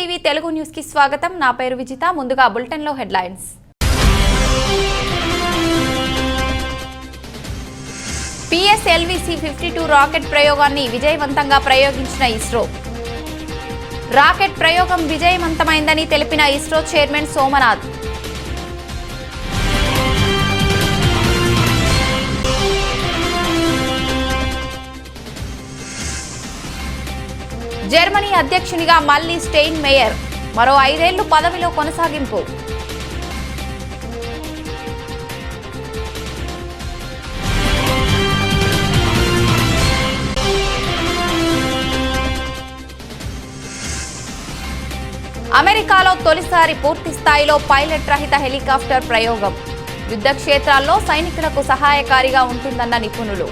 TV Telugu news కి స్వాగతం. నా పేరు విజిత. ముందుగా బులెటిన్ లో హెడ్లైన్స్. PSLV-C-52 రాకెట్ ప్రయోగాన్ని విజయవంతంగా ప్రయోగించిన ఇస్రో. రాకెట్ ప్రయోగం విజయవంతమైందని తెలిపిన ఇస్రో చైర్మన్ సోమనాథ్. జర్మనీ అధ్యక్షునిగా మళ్లీ స్టెయిన్ మేయర్ మరో 5 ఏళ్లు పదవిలో కొనసాగింపు. అమెరికాలో తొలిసారి పూర్తి స్థాయిలో పైలట్ రహిత హెలికాప్టర్ ప్రయోగం. యుద్ధ క్షేత్రాల్లో సైనికులకు సహాయకారిగా ఉంటుందన్న నిపుణులు.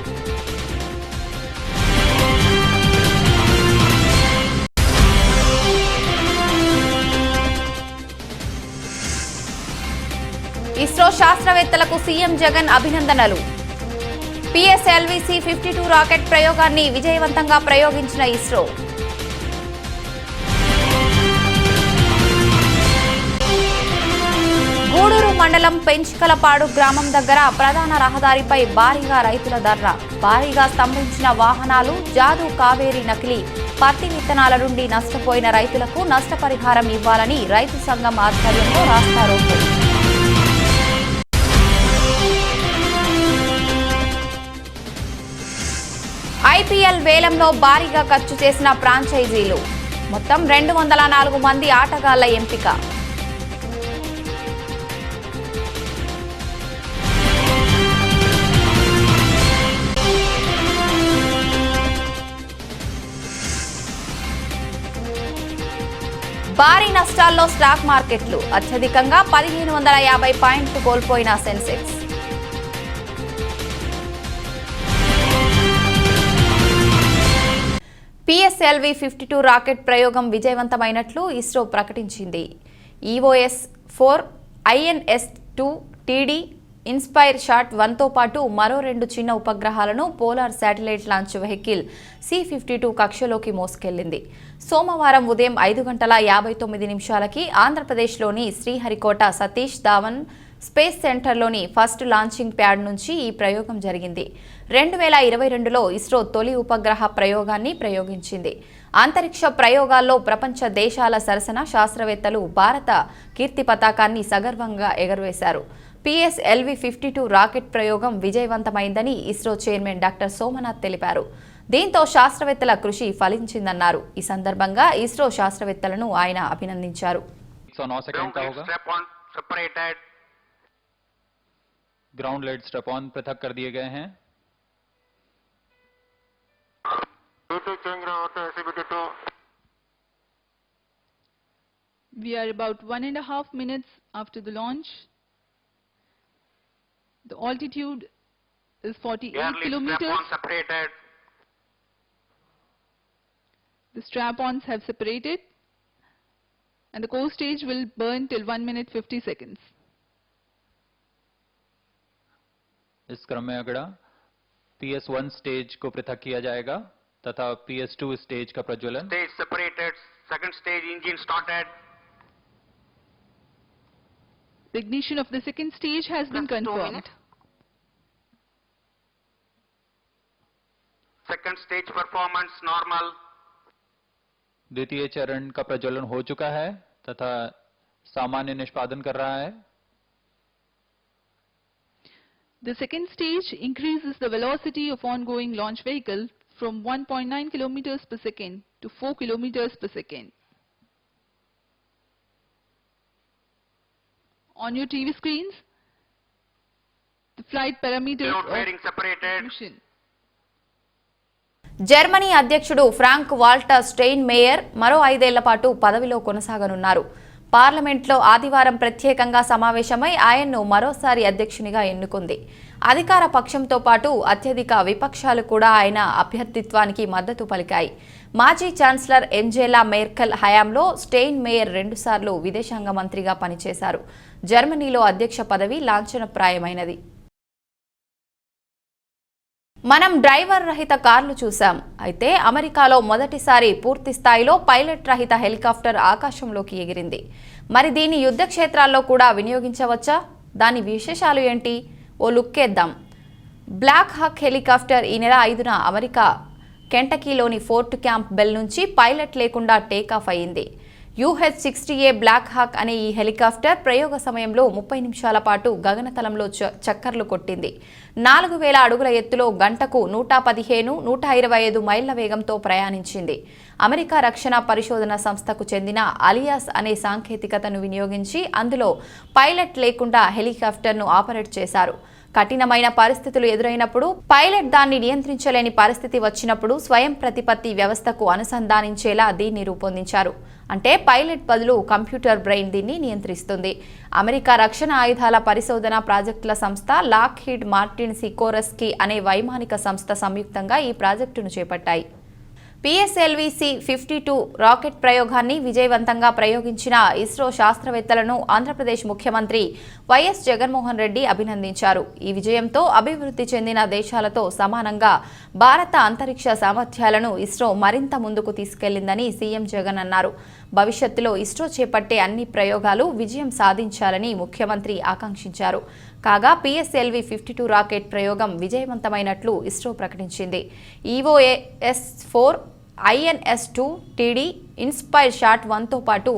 ఇస్రో శాస్త్రవేత్తలకు సీఎం జగన్ అభినందనలు. PSLV-C-52 రాకెట్ ప్రయోగాన్ని విజయవంతంగా ప్రయోగించిన ఇస్రో. గూడూరు మండలం పెంచికలపాడు గ్రామం దగ్గర ప్రధాన రహదారిపై భారీగా రైతుల ధర్నా. భారీగా స్తంభించిన వాహనాలు. జాదు కావేరి నకిలీ పత్తి విత్తనాల నుండి నష్టపోయిన రైతులకు నష్టపరిహారం ఇవ్వాలని రైతు సంఘం ఆధ్వర్యంలో రాస్తారోకో. IPL వేలంలో భారీగా ఖర్చు చేసిన ఫ్రాంచైజీలు. మొత్తం 204 మంది ఆటగాళ్ల ఎంపిక. భారీ నష్టాల్లో స్టాక్ మార్కెట్లు. అత్యధికంగా 1550 పాయింట్లు కోల్పోయిన సెన్సెక్స్. PSLV-52 రాకెట్ ప్రయోగం విజయవంతమైనట్లు ఇస్రో ప్రకటించింది. EOS-4 INS-2 TD inspire shot 1తో పాటు మరో 2 చిన్న ఉపగ్రహాలను polar satellite launch vehicle C-52 కక్షలోకి మోసుకెళ్లింది. సోమవారం ఉదయం 5:59 ఆంధ్రప్రదేశ్లోని శ్రీహరికోట సతీష్ ధావన్ స్పేస్ సెంటర్లోని ఫస్ట్ లాంచింగ్ ప్యాడ్ నుంచి ఈ ప్రయోగం జరిగింది. 2022లో ఇస్రో తొలి ఉపగ్రహ ప్రయోగాన్ని ప్రయోగించింది. అంతరిక్ష ప్రయోగాల్లో ప్రపంచ దేశాల సరసన శాస్త్రవేత్తలు భారత కీర్తి పతాకాన్ని సగర్వంగా ఎగురవేశారు. PSLV-52 రాకెట్ ప్రయోగం విజయవంతమైందని ఇస్రో చైర్మన్ డాక్టర్ సోమనాథ్ తెలిపారు. దీంతో శాస్త్రవేత్తల కృషి ఫలించిందన్నారు. ఈ సందర్భంగా ఇస్రో శాస్త్రవేత్తలను ఆయన అభినందించారు. ग्राउंड लेड स्ट्रैप ऑन पृथक कर दिए गए हैं. We are about 1.5 minutes after the launch. The altitude is 48 kilometers. The strap-ons have separated and the core stage will burn till 1 minute 50 seconds. इस क्रम में अगला PS1 स्टेज को पृथक किया जाएगा तथा PS2 स्टेज का प्रज्वलन. Stage separated, second stage engine started. The ignition of the second stage has been confirmed. Second stage performance normal. द्वितीय चरण का प्रज्वलन हो चुका है तथा सामान्य निष्पादन कर रहा है. The second stage increases the velocity of ongoing launch vehicle from 1.9 kilometers per second to 4 kilometers per second. On your TV screens, the flight parameters of mission. Germany అధ్యక్షుడు ఫ్రాంక్ వాల్టర్ స్టెయిన్ మేయర్ మరో 5 ఏళ్ల పాటు పదవిలో కొనసాగనున్నారు. పార్లమెంట్లో ఆదివారం ప్రత్యేకంగా సమావేశమై ఆయన్ను మరోసారి అధ్యక్షునిగా ఎన్నుకుంది. అధికార పక్షంతో పాటు అత్యధిక విపక్షాలు కూడా ఆయన అభ్యర్థిత్వానికి మద్దతు పలికాయి. మాజీ ఛాన్సలర్ ఎంజెలా మెర్కెల్ హయాంలో స్టెయిన్ మేయర్ 2 సార్లు విదేశాంగ మంత్రిగా పనిచేశారు. జర్మనీలో అధ్యక్ష పదవి లాంఛనప్రాయమైనది. మనం డ్రైవర్ రహిత కార్లు చూసాం. అయితే అమెరికాలో మొదటిసారి పూర్తి స్థాయిలో పైలట్ రహిత హెలికాప్టర్ ఆకాశంలోకి ఎగిరింది. మరి దీన్ని యుద్ధ క్షేత్రాల్లో కూడా వినియోగించవచ్చా? దాని విశేషాలు ఏంటి? ఓ లుక్కేద్దాం. బ్లాక్ హాక్ హెలికాప్టర్ ఈ నెల 5న అమెరికా కెంటకీలోని ఫోర్ట్ క్యాంప్ బెల్ నుంచి పైలట్ లేకుండా టేకాఫ్ అయింది. UH-60A బ్లాక్ హాక్ అనే ఈ హెలికాప్టర్ ప్రయోగ సమయంలో 30 నిమిషాల పాటు గగనతలంలో చక్కర్లు కొట్టింది. 4000 అడుగుల ఎత్తులో గంటకు 115-125 మైళ్ల వేగంతో ప్రయాణించింది. అమెరికా రక్షణ పరిశోధన సంస్థకు చెందిన అలియాస్ అనే సాంకేతికతను వినియోగించి అందులో పైలట్ లేకుండా హెలికాప్టర్ను ఆపరేట్ చేశారు. కఠినమైన పరిస్థితులు ఎదురైనప్పుడు, పైలట్ దాన్ని నియంత్రించలేని పరిస్థితి వచ్చినప్పుడు స్వయం ప్రతిపత్తి వ్యవస్థకు అనుసంధానించేలా దీన్ని రూపొందించారు. అంటే పైలట్ బదులు కంప్యూటర్ బ్రెయిన్ దీన్ని నియంత్రిస్తుంది. అమెరికా రక్షణ ఆయుధాల పరిశోధన ప్రాజెక్టుల సంస్థ లాక్హీడ్ మార్టిన్ సికోరస్కీ అనే వైమానిక సంస్థ సంయుక్తంగా ఈ ప్రాజెక్టును చేపట్టాయి. PSLV-C-52 రాకెట్ ప్రయోగాన్ని విజయవంతంగా ప్రయోగించిన ఇస్రో శాస్త్రవేత్తలను ఆంధ్రప్రదేశ్ ముఖ్యమంత్రి వైఎస్ జగన్మోహన్ రెడ్డి అభినందించారు. ఈ విజయంతో అభివృద్ధి చెందిన దేశాలతో సమానంగా భారత అంతరిక్ష సామర్థ్యాలను ఇస్రో మరింత ముందుకు తీసుకెళ్లిందని సీఎం జగన్ అన్నారు. భవిష్యత్తులో ఇస్రో చేపట్టే అన్ని ప్రయోగాలు విజయం సాధించాలని ముఖ్యమంత్రి ఆకాంక్షించారు. కాగా PSLV-52 రాకెట్ ప్రయోగం విజయవంతమైనట్లు ఇస్రో ప్రకటించింది. EOS-4 INS-2 TD inspire shot 1తో పాటు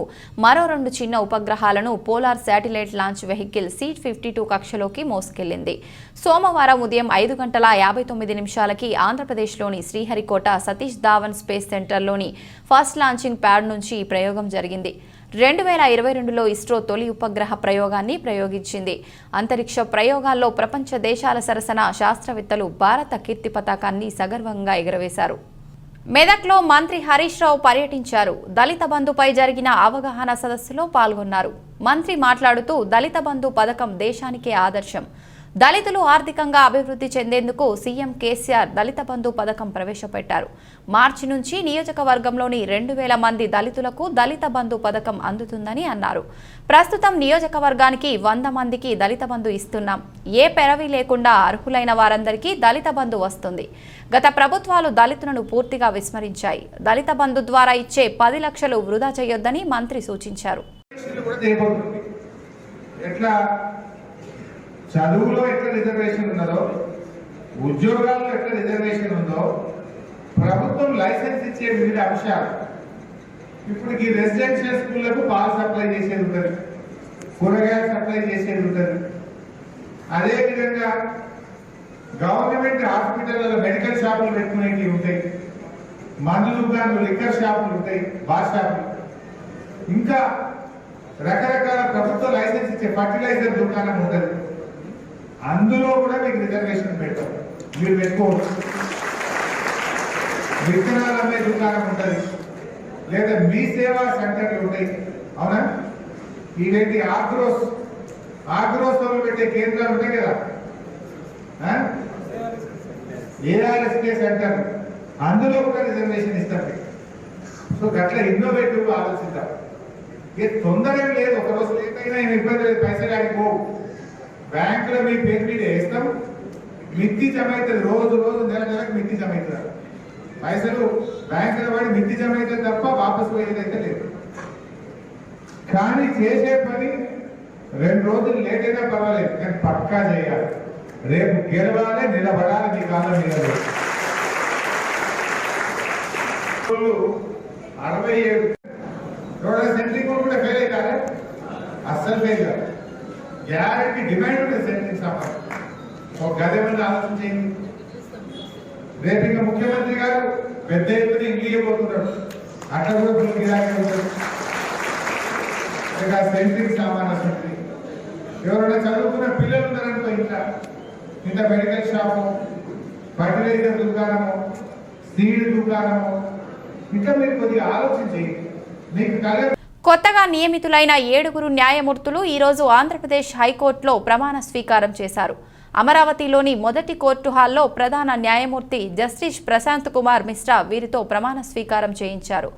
మరో 2 చిన్న ఉపగ్రహాలను polar satellite launch vehicle C-52 కక్షలోకి మోసుకెళ్లింది. సోమవారం ఉదయం 5:59 ఆంధ్రప్రదేశ్లోని శ్రీహరికోట సతీష్ ధావన్ స్పేస్ సెంటర్లోని ఫస్ట్ లాంచింగ్ ప్యాడ్ నుంచి ఈ ప్రయోగం జరిగింది. 2022లో ఇస్రో తొలి ఉపగ్రహ ప్రయోగాన్ని ప్రయోగించింది. అంతరిక్ష ప్రయోగాల్లో ప్రపంచ దేశాల సరసన శాస్త్రవేత్తలు భారత కీర్తి పతాకాన్ని సగర్వంగా ఎగురవేశారు. మెదక్లో మంత్రి హరీష్ రావు పర్యటించారు. దళిత బంధుపై జరిగిన అవగాహన సదస్సులో పాల్గొన్నారు. మంత్రి మాట్లాడుతూ దళిత బంధు పథకం దేశానికే ఆదర్శం. దళితులు ఆర్థికంగా అభివృద్ధి చెందేందుకు సీఎం కేసీఆర్ దళిత బంధు పథకం ప్రవేశపెట్టారు. మార్చి నుంచి నియోజకవర్గంలోని 2000 మంది దళితులకు దళిత బంధు పథకం అందుతుందని అన్నారు. ప్రస్తుతం నియోజకవర్గానికి 100 మందికి దళిత బంధు ఇస్తున్నాం. ఏ పెరవి లేకుండా అర్హులైన వారందరికీ దళిత బంధు వస్తుంది. గత ప్రభుత్వాలు దళితులను పూర్తిగా విస్మరించాయి. దళిత బంధు ద్వారా ఇచ్చే 10 లక్షలు వృధా చేయొద్దని మంత్రి సూచించారు. చదువులో ఎట్లా రిజర్వేషన్ ఉన్నదో, ఉద్యోగాల్లో ఎట్లా రిజర్వేషన్ ఉందో, ప్రభుత్వం లైసెన్స్ ఇచ్చే వివిధ అంశాలు. ఇప్పుడు ఈ రెసిడెన్షియల్ స్కూళ్లకు పాలు సప్లై చేసేది ఉంటుంది, కూరగాయలు సప్లై చేసేది ఉంటుంది. అదేవిధంగా గవర్నమెంట్ హాస్పిటల్లో మెడికల్ షాపులు పెట్టుకునేవి ఉంటాయి, మందు దుకాణాలు, లిక్కర్ షాపులు ఉంటాయి, బార్ షాపులు, ఇంకా రకరకాల ప్రభుత్వ లైసెన్స్ ఇచ్చే ఫర్టిలైజర్ దుకాణం ఉంటుంది. అందులో కూడా మీకు రిజర్వేషన్ పెడతాం. మీరు పెట్టుకోవచ్చు. విత్తనాలు అమ్మే దుకాణం ఉంటుంది, లేదా మీ సేవా సెంటర్లు ఉంటాయి. అవునా? ఇదేంటి ఆగ్రోస్ పెట్టే కేంద్రాలు ఉంటాయి కదా, ARSK సెంటర్, అందులో కూడా రిజర్వేషన్ ఇస్తారు. సో గట్లా ఇన్నోవేటివ్ ఆలోచిద్దాం. ఇక తొందర ఏం లేదు, ఒకరోజు లేట్ అయినా ఏం ఇబ్బంది లేదు. పైసలు ఆడికి పోవు, బ్యాంకులో మీ పేరు మీద వేస్తాం, మిత్తి జమ అవుతుంది. రోజు నెలకు మిత్తి జమ అవుతుంది. పైసలు బ్యాంకులో పడి మిత్తి జమ అవుతుంది తప్ప వాపసు పోయేదైతే లేదు. కానీ చేసే పని 2 రోజులు లేట్ అయినా పర్వాలేదు, కానీ పక్కా చేయాలి. రేపు గెలవాలి, నిలబడాలి మీ కాలం మీద. 67 సెంట్రింగ్ కూడా ఫెయిల్ అవుతారా? అస్సలు ఫెయిల్ కాదు. గ్యారెంటీ డిమాండ్ ఉంటుంది సెంట్రింగ్ సామాన్. ఒక గది మంది ఆలోచించేయండి. రేపు ఇంకా ముఖ్యమంత్రి గారు పెద్ద ఎత్తున ఇంగ్లీష్ పోతున్నాడు, అట్లా కూడా ఫుల్ గిరాకీ ఉంటాడు. ఇక సెంట్రింగ్ సామాన్ అసలు ఎవరైనా చదువుకున్న పిల్లలు ఉన్నారనుకో, ఇంత మెడికల్ షాపు, ఫర్టిలైజర్ దుకాణము, సీడ్ దుకాణము, ఇంకా మీరు కొద్దిగా ఆలోచించి మీకు కొత్తగా నియమితులైన 7 న్యాయమూర్తులు ఈరోజు ఆంధ్రప్రదేశ్ హైకోర్టులో ప్రమాణ స్వీకారం చేశారు. అమరావతిలోని మొదటి కోర్టు హాల్లో ప్రధాన న్యాయమూర్తి జస్టిస్ ప్రశాంత్ కుమార్ మిశ్రా వీరితో ప్రమాణ స్వీకారం చేయించారు.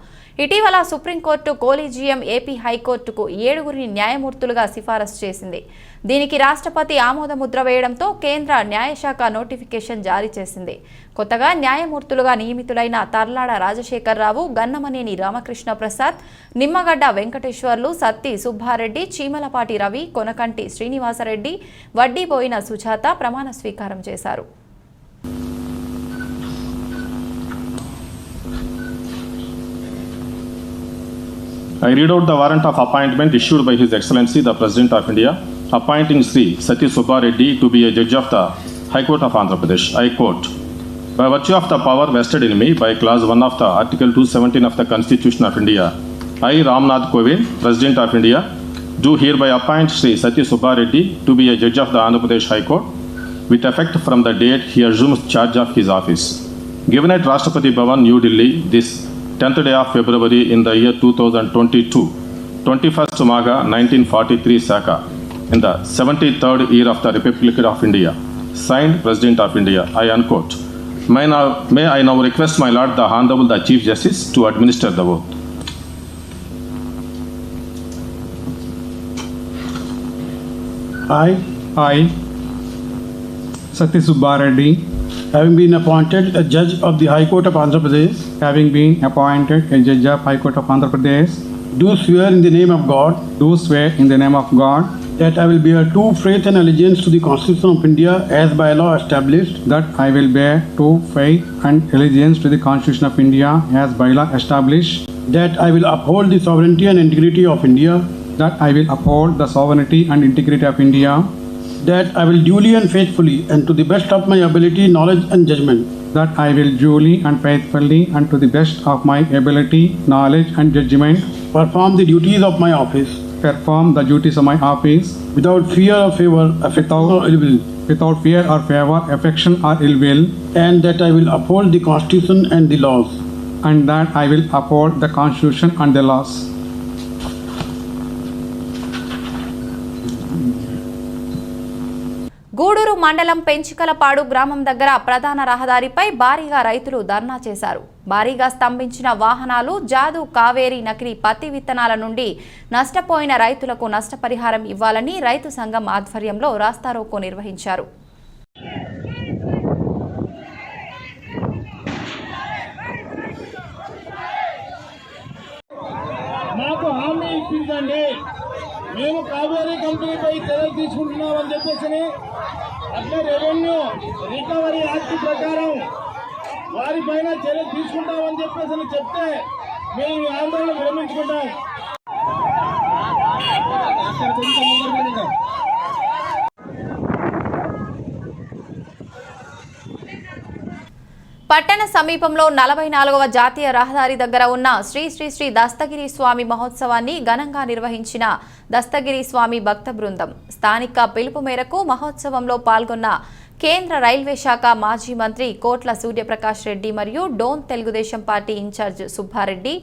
ఇటీవల సుప్రీంకోర్టు కోలీజియం ఏపీ హైకోర్టుకు 7 న్యాయమూర్తులుగా సిఫారసు చేసింది. దీనికి రాష్ట్రపతి ఆమోదముద్ర వేయడంతో కేంద్ర న్యాయశాఖ నోటిఫికేషన్ జారీ చేసింది. కొత్తగా న్యాయమూర్తులుగా నియమితులైన తర్లాడ రాజశేఖరరావు, గన్నమనేని రామకృష్ణ ప్రసాద్, నిమ్మగడ్డ వెంకటేశ్వర్లు, సత్తి సుబ్బారెడ్డి, చీమలపాటి రవి, కొనకంటి శ్రీనివాసరెడ్డి, వడ్డీబోయిన సుజాత ప్రమాణ స్వీకారం చేశారు. I read out the warrant of appointment issued by His Excellency the President of India, appointing Sri Sati Subba Reddy to be a judge of the High Court of Andhra Pradesh. I quote, "By virtue of the power vested in me by Clause 1 of the Article 217 of the Constitution of India, I, Ramnath Kovind, President of India, do hereby appoint Sri Sati Subba Reddy to be a judge of the Andhra Pradesh High Court with effect from the date he assumes charge of his office. Given at Rashtrapati Bhavan, New Delhi, this 10th day of February in the year 2022, 21st Magha 1943 Saka, in the 73rd year of the Republic of India. Signed, President of India." I unquote. May I now request my Lord the Honorable the Chief Justice to administer the oath. I, Sati Subba Reddy, having been appointed a judge of the High Court of Andhra Pradesh, do swear in the name of God, that I will bear true faith and allegiance to the Constitution of India as by law established, that I will bear true faith and allegiance to the Constitution of India as by law established, that I will uphold the sovereignty and integrity of India, that I will uphold the sovereignty and integrity of India, that I will duly and faithfully and to the best of my ability, knowledge and judgment, that I will duly and faithfully and to the best of my ability, knowledge and judgment perform the duties of my office, without fear or favor, affection or ill will, and that I will uphold the Constitution and the laws, Gudur మండలం పెంచికలపాడు గ్రామం దగ్గర ప్రధాన రహదారిపై భారీగా రైతులు ధర్నా చేశారు. భారీగా స్తంభించిన వాహనాలు జాదు కావేరి నకిలీ పత్తి విత్తనాల నుండి నష్టపోయిన రైతులకు నష్టపరిహారం ఇవ్వాలని రైతు సంఘం ఆధ్వర్యంలో రాస్తారోకో నిర్వహించారు. మాకు హామీ ఇప్పించండి, మేము కావేరీ కంపెనీపై చర్యలు తీసుకుంటున్నామని చెప్పేసి, అట్లే రెవెన్యూ రికవరీ యాక్ట్ ప్రకారం వారిపైన చర్యలు తీసుకుంటామని చెప్పేసి చెప్తే మేము ఈ ఆందోళన విరమించుకుంటాం. పట్టణ సమీపంలో 44వ జాతీయ రహదారి దగ్గర ఉన్న శ్రీ శ్రీ శ్రీ దస్తగిరి స్వామి మహోత్సవాన్ని ఘనంగా నిర్వహించిన దస్తగిరి స్వామి భక్త బృందం. స్థానిక పిలుపు మేరకు మహోత్సవంలో పాల్గొన్న కేంద్ర రైల్వే శాఖ మాజీ మంత్రి కోట్ల సూర్యప్రకాష్ రెడ్డి మరియు డోన్ తెలుగుదేశం పార్టీ ఇన్ఛార్జ్ సుబ్బారెడ్డి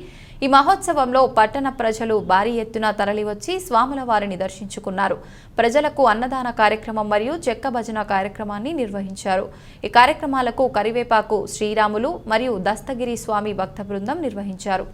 ఈ మహోత్సవంలో పట్టణ ప్రజలు భారీ ఎత్తున తరలివచ్చి స్వాముల వారిని దర్శించుకున్నారు. ప్రజలకు అన్నదాన కార్యక్రమం మరియు చెక్క భజన కార్యక్రమాన్ని నిర్వహించారు. ఈ కార్యక్రమాలకు కరివేపాకు శ్రీరాములు మరియు దస్తగిరి స్వామి భక్త బృందం నిర్వహించారు.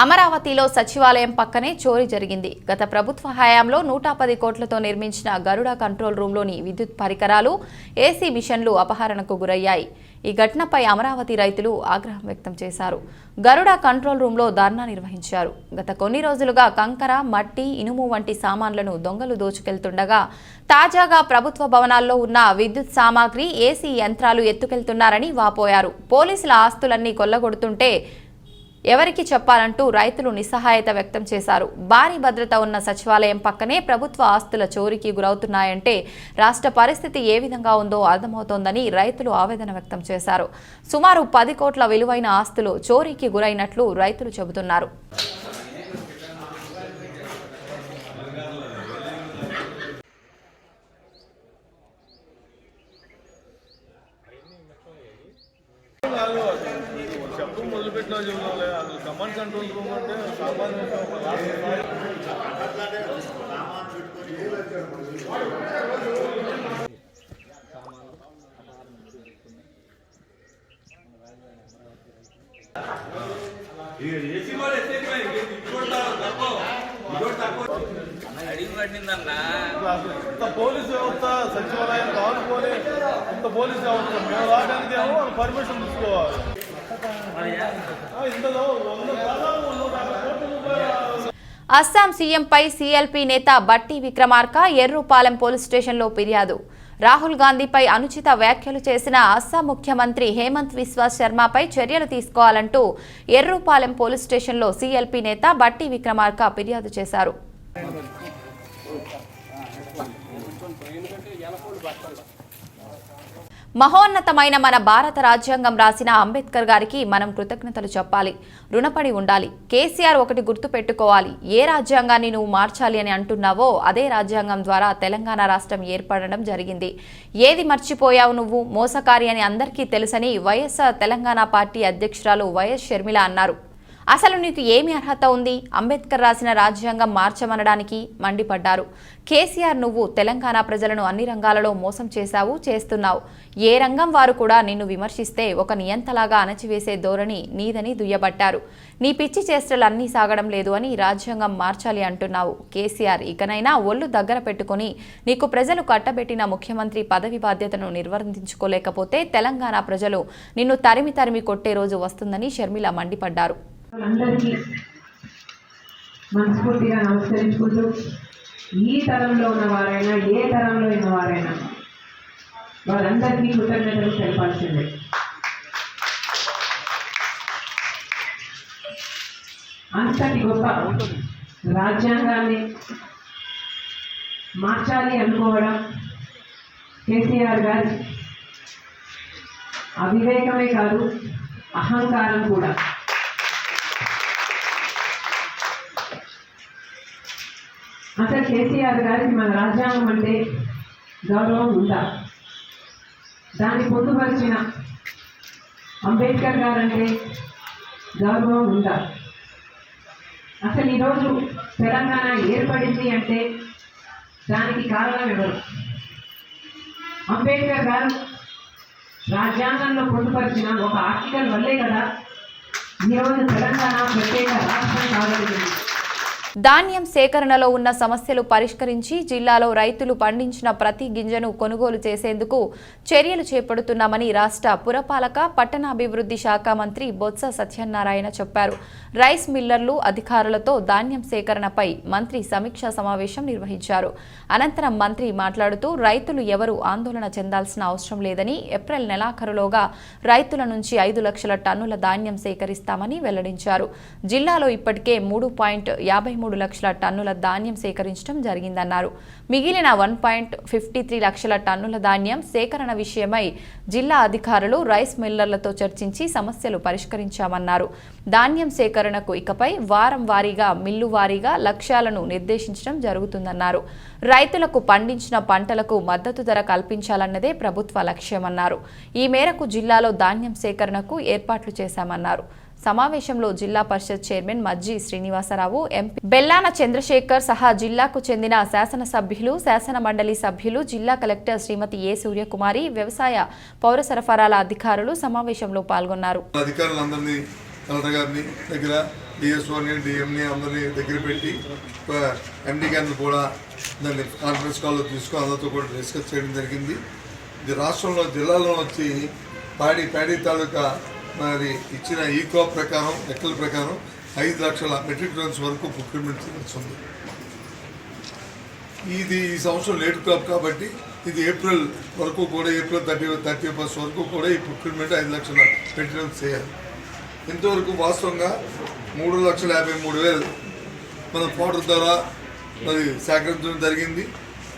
అమరావతిలో సచివాలయం పక్కనే చోరీ జరిగింది. గత ప్రభుత్వ హయాంలో 110 కోట్లతో నిర్మించిన గరుడ కంట్రోల్ రూమ్లోని విద్యుత్ పరికరాలు, ఏసీ మిషన్లు అపహరణకు గురయ్యాయి. ఈ ఘటనపై అమరావతి రైతులు ఆగ్రహం వ్యక్తం చేశారు. గరుడ కంట్రోల్ రూమ్లో ధర్నా నిర్వహించారు. గత కొన్ని రోజులుగా కంకర, మట్టి, ఇనుము వంటి సామాన్లను దొంగలు దోచుకెళ్తుండగా తాజాగా ప్రభుత్వ భవనాల్లో ఉన్న విద్యుత్ సామాగ్రి, ఏసీ యంత్రాలు ఎత్తుకెళ్తున్నారని వాపోయారు. పోలీసుల ఆస్తులన్నీ కొల్లగొడుతుంటే ఎవరికి చెప్పాలంటూ రైతులు నిస్సహాయత వ్యక్తం చేశారు. భారీ భద్రత ఉన్న సచివాలయం పక్కనే ప్రభుత్వ ఆస్తుల చోరీకి గురవుతున్నాయంటే రాష్ట్ర పరిస్థితి ఏ విధంగా ఉందో అర్థమవుతోందని రైతులు ఆవేదన వ్యక్తం చేశారు. సుమారు 10 కోట్ల విలువైన ఆస్తులు చోరీకి గురైనట్లు రైతులు చెబుతున్నారు. కమాండ్ కంట్రోల్ రూమ్ అంటే సామాన్యంగా పోలీసు వ్యవస్థ సచివాలయం కానుకోని ఇంత పోలీసు వ్యవస్థ మేము రావడానికి ఏమో పర్మిషన్ తీసుకోవాలి. అస్సాం సీఎంపై సీఎల్పీ నేత బట్టి విక్రమార్క ఎర్రుపాలెం పోలీస్ స్టేషన్లో ఫిర్యాదు. రాహుల్ గాంధీపై అనుచిత వ్యాఖ్యలు చేసిన అస్సాం ముఖ్యమంత్రి హేమంత్ బిశ్వా శర్మపై చర్యలు తీసుకోవాలంటూ ఎర్రుపాలెం పోలీస్ స్టేషన్లో సీఎల్పీ నేత బట్టి విక్రమార్క ఫిర్యాదు చేశారు. మహోన్నతమైన మన భారత రాజ్యాంగం రాసిన అంబేద్కర్ గారికి మనం కృతజ్ఞతలు చెప్పాలి, రుణపడి ఉండాలి. కేసీఆర్ ఒకటి గుర్తు పెట్టుకోవాలి, ఏ రాజ్యాంగాన్ని నువ్వు మార్చాలి అని అంటున్నావో అదే రాజ్యాంగం ద్వారా తెలంగాణ రాష్ట్రం ఏర్పడడం జరిగింది. ఏది మర్చిపోయావు నువ్వు, మోసకారి అని అందరికీ తెలుసని వైఎస్ఆర్ తెలంగాణ పార్టీ అధ్యక్షురాలు వైఎస్ షర్మిల అన్నారు. అసలు నీకు ఏమి అర్హత ఉంది అంబేద్కర్ రాసిన రాజ్యాంగం మార్చమనడానికి మండిపడ్డారు. కేసీఆర్ నువ్వు తెలంగాణ ప్రజలను అన్ని రంగాలలో మోసం చేశావు, చేస్తున్నావు. ఏ రంగం వారు కూడా నిన్ను విమర్శిస్తే ఒక నియంతలాగా అణచివేసే ధోరణి నీదని దుయ్యబట్టారు. నీ పిచ్చి చేష్టలు అన్నీ సాగడం లేదు అని రాజ్యాంగం మార్చాలి అంటున్నావు. కేసీఆర్ ఇకనైనా ఒళ్ళు దగ్గర పెట్టుకుని నీకు ప్రజలు కట్టబెట్టిన ముఖ్యమంత్రి పదవి బాధ్యతను నిర్వర్తించుకోలేకపోతే తెలంగాణ ప్రజలు నిన్ను తరిమి తరిమి కొట్టే రోజు వస్తుందని షర్మిల మండిపడ్డారు. అందరికీ మనస్ఫూర్తిగా నమస్కరించుకుంటూ ఈ తరంలో ఉన్నవారైనా ఏ తరంలో ఉన్నవారైనా వారందరికీ కృతజ్ఞతలు తెలపాల్సిందే. అంతటి గొప్ప రాజ్యాంగాన్ని మార్చాలి అనుకోవడం కేసీఆర్ గారి అవివేకమే కాదు, అహంకారం కూడా. అసలు కేసీఆర్ గారికి మన రాజ్యాంగం అంటే గౌరవం ఉందా? దాన్ని పొందుపరిచిన అంబేద్కర్ గారంటే గౌరవం ఉందా? అసలు ఈరోజు తెలంగాణ ఏర్పడింది అంటే దానికి కారణం ఎవరు? అంబేద్కర్ గారు రాజ్యాంగంలో పొందుపరిచిన ఒక ఆర్టికల్ వల్లే కదా ఈరోజు తెలంగాణ ప్రత్యేక రాష్ట్రం కాగలిగింది. ధాన్యం సేకరణలో ఉన్న సమస్యలు పరిష్కరించి జిల్లాలో రైతులు పండించిన ప్రతి గింజను కొనుగోలు చేసేందుకు చర్యలు చేపడుతున్నామని రాష్ట్ర పురపాలక పట్టణాభివృద్ధి శాఖ మంత్రి బొత్స సత్యనారాయణ చెప్పారు. రైస్ మిల్లర్లు అధికారులతో ధాన్యం సేకరణపై మంత్రి సమీక్షా సమావేశం నిర్వహించారు. అనంతరం మంత్రి మాట్లాడుతూ రైతులు ఎవరూ ఆందోళన చెందాల్సిన అవసరం లేదని, ఏప్రిల్ నెలాఖరులోగా రైతుల నుంచి 5 లక్షల టన్నుల ధాన్యం సేకరిస్తామని వెల్లడించారు. జిల్లాలో ఇప్పటికే 3.53 లక్షల టన్నుల ధాన్యం సేకరించడం జరిగిందన్నారు. మిగిలిన 1.53 లక్షల టన్నుల ధాన్యం సేకరణ విషయమై జిల్లా అధికారులు రైస్ మిల్లర్లతో చర్చించి సమస్యలు పరిష్కరించామన్నారు. ధాన్యం సేకరణకు ఇకపై వారం వారీగా, మిల్లు వారీగా లక్ష్యాలను నిర్దేశించడం జరుగుతుందన్నారు. రైతులకు పండించిన పంటలకు మద్దతు ధర కల్పించాలన్నదే ప్రభుత్వ లక్ష్యమన్నారు. ఈ మేరకు జిల్లాలో ధాన్యం సేకరణకు ఏర్పాట్లు చేశామన్నారు. సమావేశంలో జిల్లా పరిషత్ చైర్మన్ మజ్జి శ్రీనివాసరావు, ఎంపీ బెల్లాన చంద్రశేఖర్ సహా జిల్లాకు చెందిన శాసనసభ్యులు, శాసన మండలి సభ్యులు, జిల్లా కలెక్టర్ శ్రీమతి ఏ సూర్యకుమారి, వ్యవసాయ పౌర సరఫరాల అధికారులు సమావేశంలో పాల్గొన్నారు. అధికారులందరినీ కలెక్టర్ గారిని దగ్గర డిఎస్ఓని, డిఎంని అందరినీ దగ్గర పెట్టి ఎండి గారిని కూడా దాన్ని కాన్ఫరెన్స్ కాల్లో తీసుకొని అందరితో కూడా డిస్కస్ చేయడం జరిగింది. ఇది రాష్ట్రంలో జిల్లాలో వచ్చి ప్యాడీ తాలూకా మరి ఇచ్చిన ఈ క్రాప్ ప్రకారం లెక్కల ప్రకారం 5 లక్షల మెట్రిక్ టన్స్ వరకు ప్రొక్యూర్మెంట్ ఉంది. ఇది ఈ సంవత్సరం లేట్ క్రాప్ కాబట్టి ఇది ఏప్రిల్ వరకు కూడా ఏప్రిల్ 31 వరకు కూడా ఈ ప్రొక్యూర్మెంట్ 5 లక్షల మెట్రిక్ టన్స్ చేయాలి. ఇంతవరకు వాస్తవంగా 3,53,000 మనం పౌడర్ ద్వారా మరి సేకరించడం జరిగింది.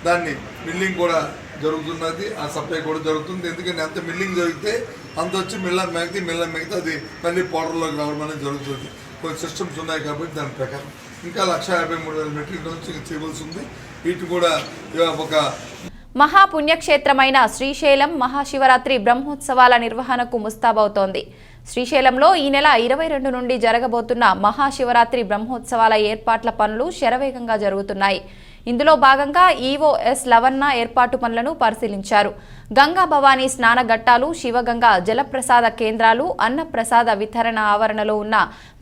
దాన్ని మిల్లింగ్ కూడా జరుగుతున్నది, ఆ సప్లై కూడా జరుగుతుంది. ఎందుకంటే ఎంత మిల్లింగ్ జరిగితే అంత వచ్చి మిల్ల మిగతా అది మళ్ళీ పౌడర్లోకి రావడం అనేది జరుగుతుంది. కొన్ని సిస్టమ్స్ ఉన్నాయి కాబట్టి దాని ప్రకారం ఇంకా 1,53,000 మెట్రిక్ టన్స్ చేయవలసి ఉంది. వీటి కూడా ఒక మహాపుణ్యక్షేత్రమైన శ్రీశైలం మహాశివరాత్రి బ్రహ్మోత్సవాల నిర్వహణకు ముస్తాబవుతోంది. శ్రీశైలంలో ఈ నెల 22 నుండి జరగబోతున్న మహాశివరాత్రి బ్రహ్మోత్సవాల ఏర్పాట్ల పనులు శరవేగంగా జరుగుతున్నాయి. ఇందులో భాగంగా ఈవోఎస్ లవన్న ఏర్పాటు పనులను పరిశీలించారు. గంగా భవానీ స్నానఘట్టాలు, శివగంగా జలప్రసాద కేంద్రాలు, అన్నప్రసాద వితరణ ఆవరణలో ఉన్న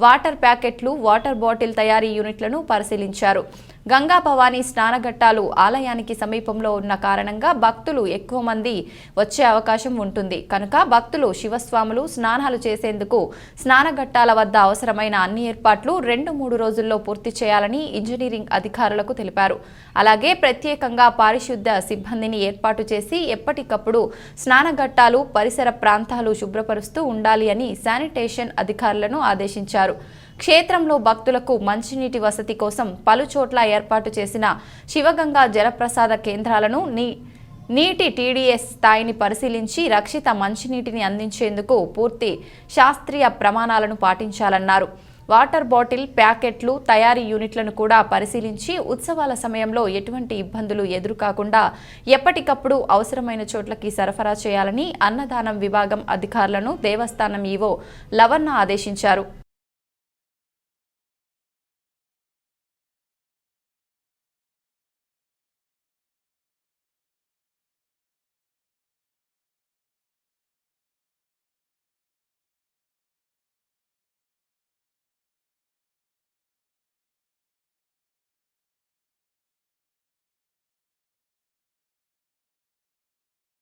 వాటర్ ప్యాకెట్లు, వాటర్ బాటిల్ తయారీ యూనిట్లను పరిశీలించారు. గంగా భవానీ స్నానఘట్టాలు ఆలయానికి సమీపంలో ఉన్న కారణంగా భక్తులు ఎక్కువ మంది వచ్చే అవకాశం ఉంటుంది. కనుక భక్తులు శివస్వాములు స్నానాలు చేసేందుకు స్నానఘట్టాల వద్ద అవసరమైన అన్ని ఏర్పాట్లు 2-3 రోజుల్లో పూర్తి చేయాలని ఇంజనీరింగ్ అధికారులకు తెలిపారు. అలాగే ప్రత్యేకంగా పారిశుద్ధ్య సిబ్బందిని ఏర్పాటు చేసి ఎప్పటికప్పుడు స్నానఘట్టాలు, పరిసర ప్రాంతాలు శుభ్రపరుస్తూ ఉండాలి అని శానిటేషన్ అధికారులను ఆదేశించారు. క్షేత్రంలో భక్తులకు మంచినీటి వసతి కోసం పలుచోట్ల ఏర్పాటు చేసిన శివగంగా జలప్రసాద కేంద్రాలను నీటి టీడీఎస్ స్థాయిని పరిశీలించి రక్షిత మంచినీటిని అందించేందుకు పూర్తి శాస్త్రీయ ప్రమాణాలను పాటించాలన్నారు. వాటర్ బాటిల్, ప్యాకెట్లు తయారీ యూనిట్లను కూడా పరిశీలించి ఉత్సవాల సమయంలో ఎటువంటి ఇబ్బందులు ఎదురుకాకుండా ఎప్పటికప్పుడు అవసరమైన చోట్లకి సరఫరా చేయాలని అన్నదానం విభాగం అధికారులను దేవస్థానం ఈవో లవన్న ఆదేశించారు.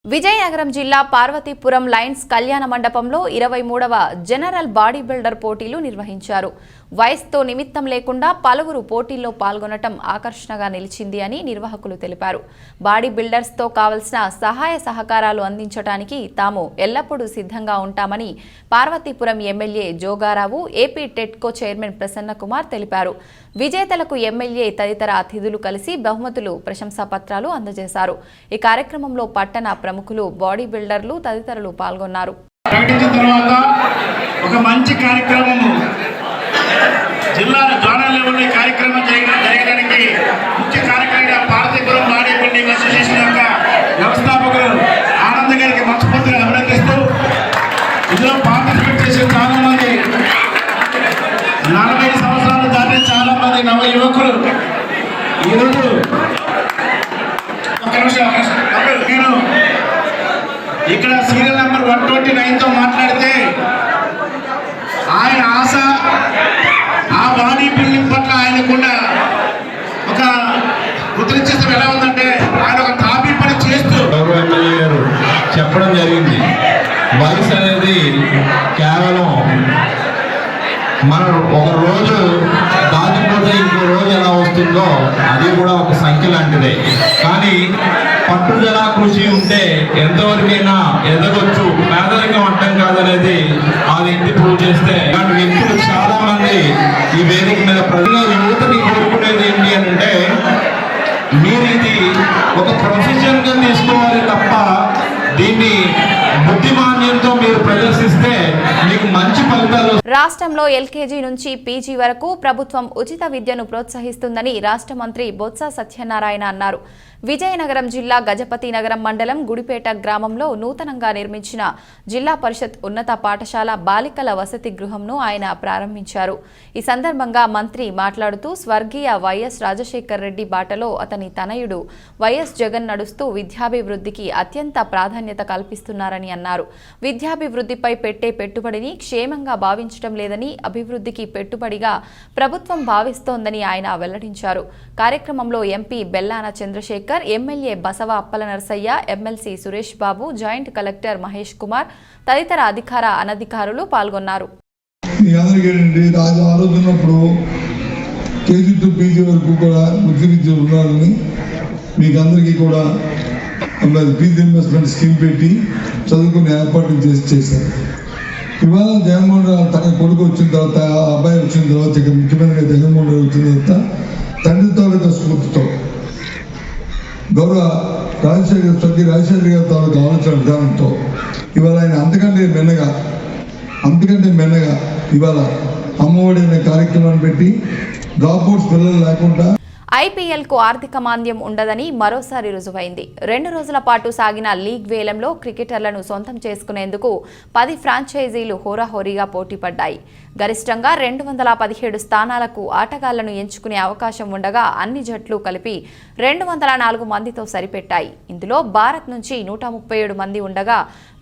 విజయనగరం జిల్లా పార్వతీపురం లయన్స్ కళ్యాణ మండపంలో 23వ జనరల్ బాడీ బిల్డర్ పోటీలు నిర్వహించారు. వయసుతో నిమిత్తం లేకుండా పలువురు పోటీల్లో పాల్గొనటం ఆకర్షణగా నిలిచింది అని నిర్వాహకులు తెలిపారు. బాడీ బిల్డర్స్తో కావలసిన సహాయ సహకారాలు అందించడానికి తాము ఎల్లప్పుడూ సిద్ధంగా ఉంటామని పార్వతీపురం ఎమ్మెల్యే జోగారావు, ఏపీ టెట్కో చైర్మన్ ప్రసన్న కుమార్ తెలిపారు. విజేతలకు ఎమ్మెల్యే తదితర అతిథులు కలిసి బహుమతులు, ప్రశంసా పత్రాలు అందజేశారు. ఈ కార్యక్రమంలో పట్టణ ప్రముఖులు, బాడీ బిల్డర్లు తదితరులు పాల్గొన్నారు. ప్రకటించిన తర్వాత ఒక మంచి కార్యక్రమం జిల్లా జోనల్ లెవెల్లో ఈ కార్యక్రమం జరగడానికి ముఖ్య కార్యక్రమంగా పార్వతీపురం బాడీ బిల్డింగ్ అసోసియేషన్ యొక్క వ్యవస్థాపకులు ఆనంద్ గారికి మనస్ఫూర్తిగా అభినందిస్తూ ఇందులో పార్టిసిపేట్ చేసిన చాలా మంది 40 సంవత్సరాలు దాటిన చాలా మంది నవ యువకులు ఈరోజు నేను ఇక్కడ సీరియల్ నెంబర్ 129తో మాట్లాడితే ఆయన ఆశ, ఆ బాడీ బిల్డింగ్ పట్ల ఆయనకున్న ఒక కృతజ్ఞత ఎలా ఉందంటే ఆయన ఒక తాపీ పని చేస్తూ గౌరవ ఎమ్మెల్యే గారు చెప్పడం జరిగింది. వయసు అనేది కేవలం మనం ఒక రోజు దాటిపోతే ఇంకో రోజు ఎలా వస్తుందో అది కూడా ఒక సంఖ్య లాంటిదే. కానీ పట్టుదల, కృషి ఉంటే ఎంతవరకైనా ఎదగొచ్చు, పేదరికం అడ్డం కాదనేది ఆ వ్యక్తి ప్రూవ్ చేస్తే ఇలాంటి వ్యక్తులు చాలా మంది ఈ వేదిక మీద ప్రజల యువతని కోరుకునేది ఏంటి అంటే మీరు ఇది ఒక ప్రొఫెషన్గా తీసుకోవాలి తప్ప దీన్ని బుద్ధిమాన్యంతో మీరు ప్రదర్శిస్తే మీకు మంచి ఫలితాలు. రాష్ట్రంలో ఎల్కేజీ నుంచి పీజీ వరకు ప్రభుత్వం ఉచిత విద్యను ప్రోత్సహిస్తుందని రాష్ట్ర మంత్రి బొత్స సత్యనారాయణ అన్నారు. విజయనగరం జిల్లా గజపతి నగరం మండలం గుడిపేట గ్రామంలో నూతనంగా నిర్మించిన జిల్లా పరిషత్ ఉన్నత పాఠశాల బాలికల వసతి గృహంను ఆయన ప్రారంభించారు. ఈ సందర్భంగా మంత్రి మాట్లాడుతూ స్వర్గీయ వైఎస్ రాజశేఖర్ రెడ్డి బాటలో అతని తనయుడు వైఎస్ జగన్ నడుస్తూ విద్యాభివృద్ధికి అత్యంత ప్రాధాన్యత కల్పిస్తున్నారని అన్నారు. విద్యాభివృద్ధిపై పెట్టే పెట్టుబడిని క్షేమంగా భావించడం లేదని, అభివృద్ధికి పెట్టుబడిగా ప్రభుత్వం భావిస్తోందని ఆయన వెల్లడించారు. కార్యక్రమంలో MP Bellana Chandrasekhar, MLA Basava Appala Narasayya, MLC Suresh Babu, joint collector Mahesh Kumar తదితర అధికార అనధికారులు పాల్గొన్నారు. కేజీ టు పీజీ వరకు కూడా ఉచిత విద్య ఉండాలని మీకు అందరికీ కూడా ఫీజు ఇన్వెస్ట్మెంట్ స్కీమ్ పెట్టి చదువుకునే ఏర్పాట్లు చేశారు. ఇవాళ జగన్మోహన్ రావు తన కొడుకు వచ్చిన తర్వాత, అబ్బాయి వచ్చిన తర్వాత, ఇక ముఖ్యమంత్రిగా జగన్మోహన్ రావు వచ్చిన తర్వాత తండ్రి తాలూకా స్ఫూర్తితో గౌరవ రాజశేఖర్ గారి తాలూకా ఆలోచన విధానంతో ఇవాళ ఆయన అంతకంటే మెన్నగా ఇవాళ అమ్మఒడి అనే కార్యక్రమాన్ని పెట్టి డ్రాప్అవుట్స్ పిల్లలు లేకుండా ఐపీఎల్కు ఆర్థిక మాంద్యం ఉండదని మరోసారి రుజువైంది. 2 రోజుల పాటు సాగిన లీగ్ వేలంలో క్రికెటర్లను సొంతం చేసుకునేందుకు 10 ఫ్రాంచైజీలు హోరాహోరీగా పోటీపడ్డాయి. గరిష్టంగా 217 స్థానాలకు ఆటగాళ్లను ఎంచుకునే అవకాశం ఉండగా అన్ని జట్లు కలిపి 204 మందితో సరిపెట్టాయి. ఇందులో భారత్ నుంచి 137 మంది ఉండగా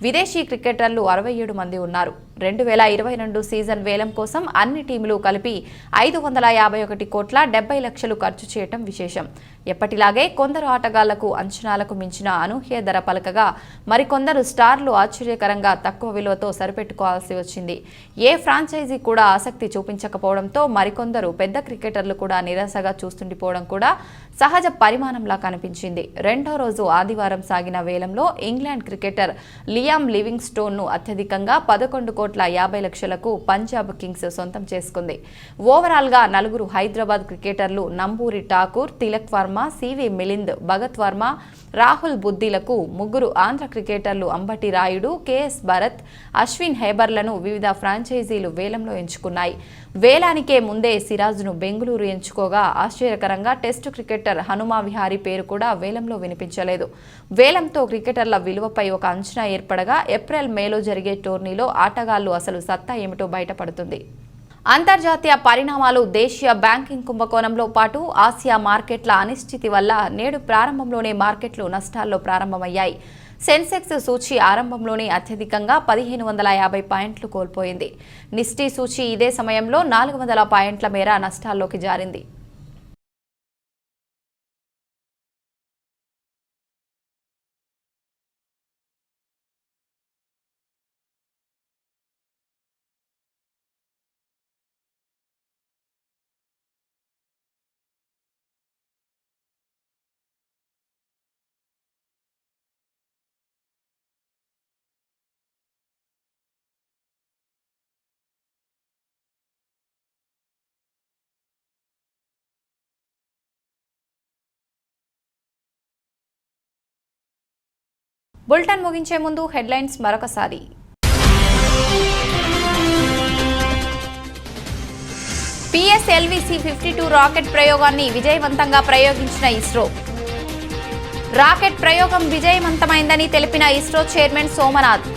విదేశీ క్రికెటర్లు 67 మంది ఉన్నారు. 2022 సీజన్ వేలం కోసం అన్ని టీములు కలిపి 551 కోట్ల 70 లక్షలు ఖర్చు చేయటం విశేషం. ఎప్పటిలాగే కొందరు ఆటగాళ్లకు అంచనాలకు మించిన అనూహ్య ధర పలకగా మరికొందరు స్టార్లు ఆశ్చర్యకరంగా తక్కువ విలువతో సరిపెట్టుకోవాల్సి వచ్చింది. ఏ ఫ్రాంచైజీ కూడా ఆసక్తి చూపించకపోవడంతో మరికొందరు పెద్ద క్రికెటర్లు కూడా నిరాశగా చూస్తుండిపోవడం కూడా సహజ పరిమాణంలా కనిపించింది. 2వ రోజు ఆదివారం సాగిన వేలంలో ఇంగ్లాండ్ క్రికెటర్ లియామ్ లివింగ్ స్టోన్ను అత్యధికంగా 11 కోట్ల 50 లక్షలకు పంజాబ్ కింగ్స్ సొంతం చేసుకుంది. ఓవరాల్గా 4 హైదరాబాద్ క్రికెటర్లు నంబూరి ఠాకూర్, తిలక్ వర్మ, సివి మిలింద్, భగత్ వర్మ, రాహుల్ బుద్దిలకు 3 ఆంధ్ర క్రికెటర్లు అంబటి రాయుడు, కేఎస్ భరత్, అశ్విన్ హేబర్లను వివిధ ఫ్రాంచైజీలు వేలంలో ఎంచుకున్నాయి. వేలానికే ముందే సిరాజ్ను బెంగళూరు ఎంచుకోగా ఆశ్చర్యకరంగా టెస్టు క్రికెటర్ హనుమా విహారీ పేరు కూడా వేలంలో వినిపించలేదు. వేలంతో క్రికెటర్ల విలువపై ఒక అంచనా ఏర్పడగా ఏప్రిల్, మేలో జరిగే టోర్నీలో ఆటగాళ్లు అసలు సత్తా ఏమిటో బయటపడుతుంది. అంతర్జాతీయ పరిణామాలు, దేశీయ బ్యాంకింగ్ కుంభకోణంలో పాటు ఆసియా మార్కెట్ల అనిశ్చితి వల్ల నేడు ప్రారంభంలోనే మార్కెట్లు నష్టాల్లో ప్రారంభమయ్యాయి. సెన్సెక్స్ సూచీ ఆరంభంలోనే అత్యధికంగా 1550 పాయింట్లు కోల్పోయింది. నిఫ్టీ సూచీ ఇదే సమయంలో 400 పాయింట్ల మేర నష్టాల్లోకి జారింది. బులెటిన్ ముగించే ముందు హెడ్లైన్స్ మరొకసారి. PSLV-C-52 రాకెట్ ప్రయోగాన్ని విజయవంతంగా ప్రయోగించిన ఇస్రో. రాకెట్ ప్రయోగం విజయవంతమైందని తెలిపిన ఇస్రో చైర్మన్ సోమనాథ్.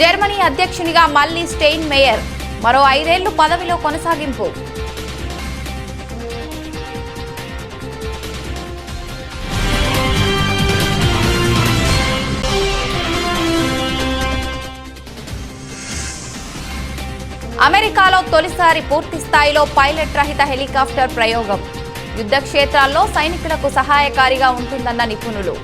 జర్మనీ అధ్యక్షునిగా మళ్లీ స్టెయిన్ మేయర్, మరో 5 ఏళ్లు పదవిలో కొనసాగింపు. అమెరికాలో తొలిసారి పూర్తి స్థాయిలో పైలట్ రహిత హెలికాప్టర్ ప్రయోగం. యుద్ధ క్షేత్రాల్లో సైనికులకు సహాయకారిగా ఉంటుందన్న నిపుణులు.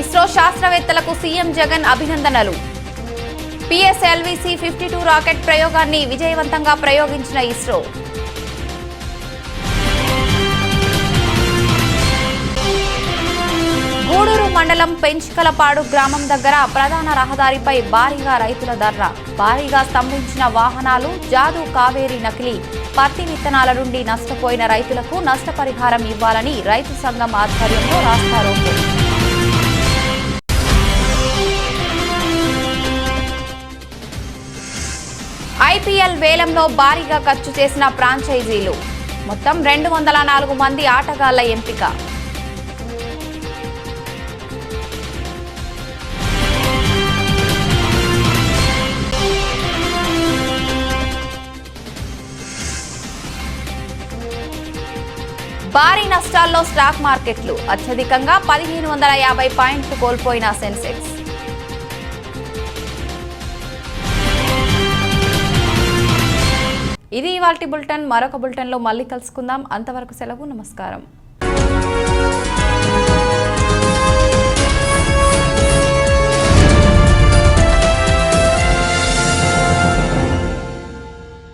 ఇస్రో శాస్త్రవేత్తలకు సీఎం జగన్ అభినందనలు. PSLV-C-52 రాకెట్ ప్రయోగాన్ని విజయవంతంగా ప్రయోగించిన ఇస్రో. గూడూరు మండలం పెంచికలపాడు గ్రామం దగ్గర ప్రధాన రహదారిపై భారీగా రైతుల ధర్నా. భారీగా స్తంభించిన వాహనాలు, జాదు కావేరి నకిలీ పత్తి విత్తనాల నుండి నష్టపోయిన రైతులకు నష్టపరిహారం ఇవ్వాలని రైతు సంఘం ఆధ్వర్యంలో రాస్తారోకో. ఐపీఎల్ వేలంలో భారీగా ఖర్చు చేసిన ఫ్రాంచైజీలు. మొత్తం 204 మంది ఆటగాళ్ల ఎంపిక. భారీ నష్టాల్లో స్టాక్ మార్కెట్లు, అత్యధికంగా 1550 పాయింట్లు కోల్పోయిన సెన్సెక్స్. ఇది ఇవాల్టి బులెటిన్. మరొక బులెటిన్లో మళ్ళీ కలుసుకుందాం. అంతవరకు సెలవు. నమస్కారం.